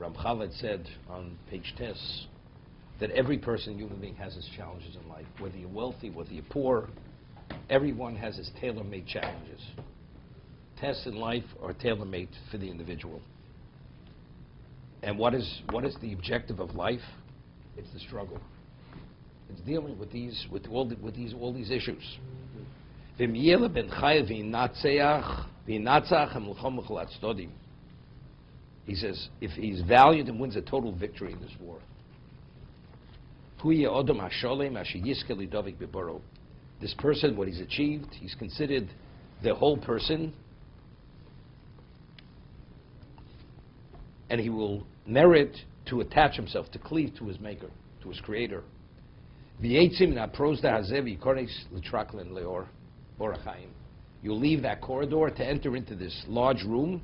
Ramchal had said on page 10 that every person, human being, has his challenges in life. Whether you're wealthy, whether you're poor, everyone has his tailor-made challenges. Tests in life are tailor-made for the individual. And what is the objective of life? It's the struggle. It's dealing with all these issues. He says, if he's valiant and wins a total victory in this war, this person, what he's achieved, he's considered the whole person, and he will merit to attach himself, to cleave to his maker, to his creator. You'll leave that corridor to enter into this large room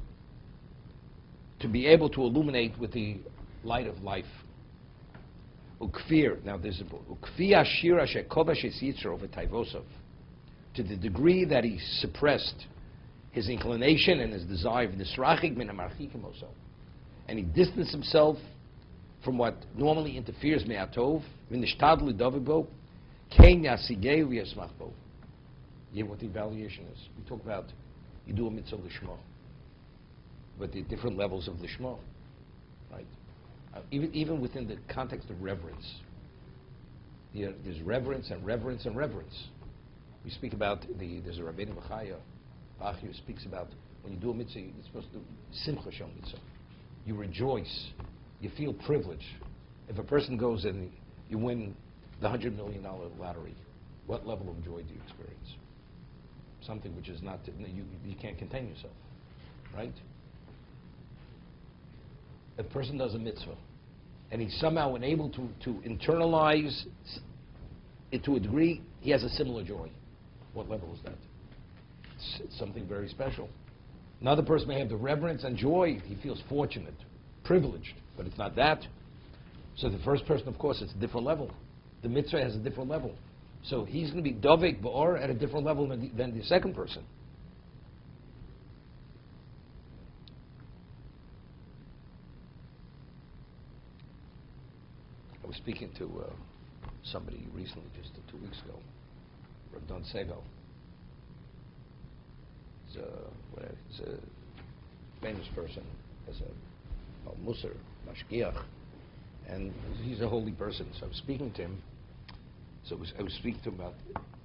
to be able to illuminate with the light of life. Now there's a book. To the degree that he suppressed his inclination and his desire, and he distanced himself from what normally interferes me'atov, yeah, what the evaluation is. We talk about, you do a mitzvah lishma, but the different levels of lishma, right? Even within the context of reverence, there's reverence and reverence and reverence. We speak about there's a Rabbeinu B'chaya, Bach, who speaks about when you do a mitzvah, you're supposed to do simcha shel mitzvah. You rejoice, you feel privilege. If a person goes and you win the $100 million lottery, what level of joy do you experience? Something which is not, you can't contain yourself, right? A person does a mitzvah, and he's somehow unable to internalize it to a degree, he has a similar joy. What level is that? It's something very special. Another person may have the reverence and joy, he feels fortunate, privileged, but it's not that. So the first person, of course, it's a different level. The mitzvah has a different level. So he's going to be dovek ba'or at a different level than the second person. I was speaking to somebody recently, just 2 weeks ago, Rav Don Segal. He's a famous person, as a Musar, Mashgiach, and he's a holy person. So I was speaking to him. So I was speaking to him about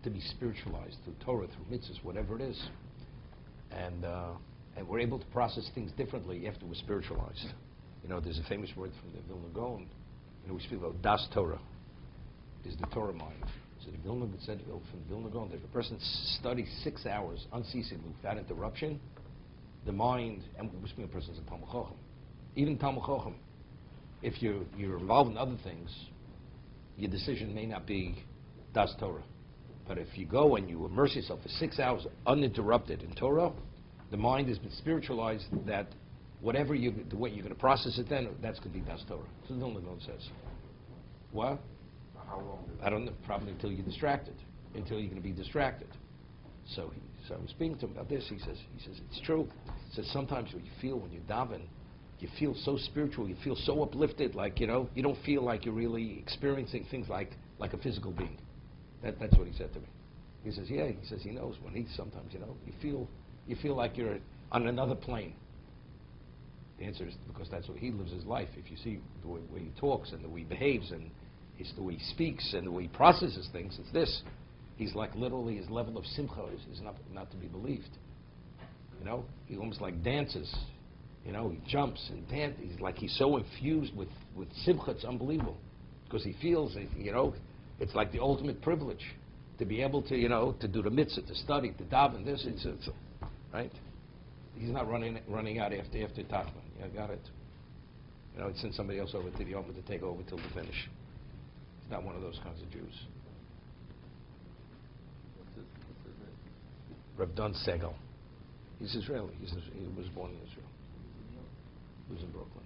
to be spiritualized through Torah, through mitzvahs, whatever it is, and we're able to process things differently after we're spiritualized. You know, there's a famous word from the Vilna Gaon. You know, we speak about das Torah, is the Torah mind. So the Vilna said from Vilna Gaon, if a person studies 6 hours unceasingly without interruption, the mind, and we're speaking of a person's a Talmud Chacham, even Talmud Chacham, if you're involved in other things, your decision may not be das Torah. But if you go and you immerse yourself for 6 hours uninterrupted in Torah, the mind has been spiritualized that whatever the way you're going to process it then, that's going to be das Torah. So the Vilna Gaon says. What? How long? I don't know, probably until you're distracted, until you're going to be distracted. So I was speaking to him about this. He says, it's true. He says, sometimes what you feel when you daven, you feel so spiritual, you feel so uplifted, like, you know, you don't feel like you're really experiencing things like a physical being. That's what he said to me. He says, yeah, he says he knows when he sometimes, you know, you feel like you're on another plane. The answer is because that's what he lives his life. If you see the way he talks and the way he behaves and the way he speaks and the way he processes things, it's this. He's like literally his level of simcha is not to be believed. You know, he almost like dances. You know, he jumps and dances. He's so infused with simcha, it's unbelievable. Because he feels, you know, it's like the ultimate privilege to be able to, you know, to do the mitzvah, to study, to daven, this, it's right? He's not running out after Tachman. Yeah, got it. You know, he'd send somebody else over to the Omer to take over till the finish. He's not one of those kinds of Jews. What's his name? Rav Don Segal. He's Israeli. He was born in Israel. He was in Brooklyn.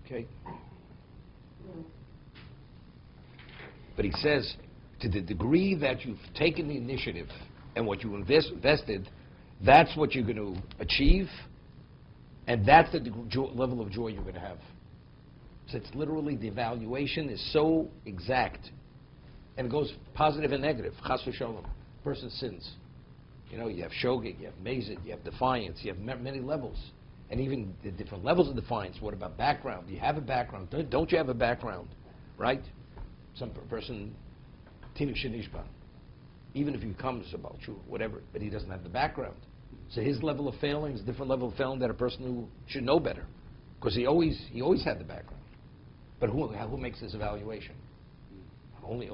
Okay? But he says, to the degree that you've taken the initiative and what you invested, that's what you're going to achieve. And that's the level of joy you're going to have. So it's literally, the evaluation is so exact. And it goes positive and negative. Chas v'sholom. Person sins. You know, you have shogeg, you have mazid, you have defiance, you have many levels. And even the different levels of defiance. What about background? Do you have a background? Don't you have a background? Right? Some person, tinuk shenishba. Even if he comes about you, whatever, but he doesn't have the background. So his level of failing is a different level of failing than a person who should know better. Because he always had the background. But who makes this evaluation? Only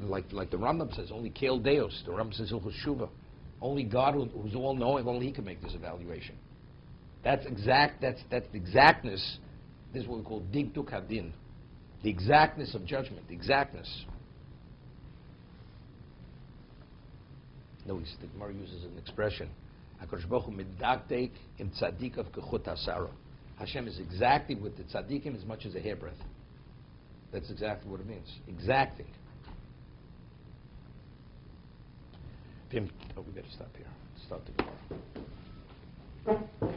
like the Rambam says, only Kel Deus. The Rambam says, Hilchos Shuva. Only God, who's all-knowing, only He can make this evaluation. That's exact. That's the exactness. This is what we call Digduk Hadin. The exactness of judgment. The exactness. No, the Gemara uses an expression. HaKadosh Baruch Hu midaktek im tzadikav kechut hasara. Hashem is exacting with the tzaddikim as much as a hairbreadth. That's exactly what it means. Exacting. We better stop here. Start the Gemara.